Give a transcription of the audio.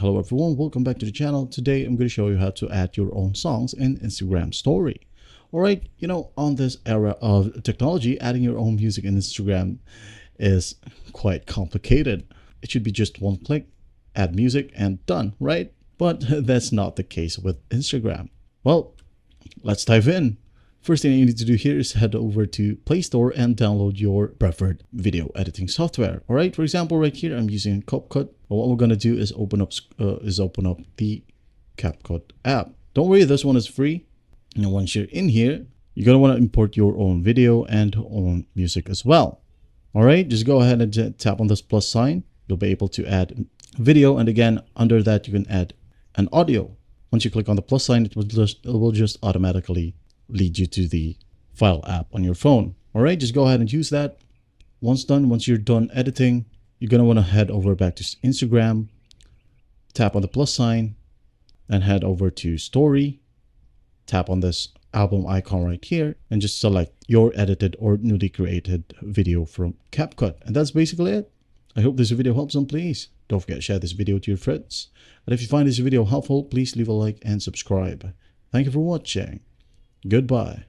Hello everyone, welcome back to the channel. Today I'm going to show you how to add your own songs in Instagram story. Alright, on this era of technology, adding your own music in Instagram is quite complicated. It should be just one click, add music and done, right? But that's not the case with Instagram. Well, let's dive in. First thing you need to do here is head over to Play Store and download your preferred video editing software. All right, for example, right here I'm using CapCut. Well, what we're gonna do is open up the CapCut app. Don't worry, this one is free. And once you're in here, you're gonna want to import your own video and own music as well. All right, just go ahead and tap on this plus sign. You'll be able to add video, and again under that you can add an audio. Once you click on the plus sign, it will just automatically lead you to the file app on your phone. All right, just go ahead and use that. Once you're done editing, you're gonna want to head over back to Instagram, tap on the plus sign, and head over to story. Tap on this album icon right here and just select your edited or newly created video from CapCut. And that's basically it. I hope this video helps, and please don't forget to share this video to your friends. And if you find this video helpful, please leave a like and subscribe. Thank you for watching. Goodbye.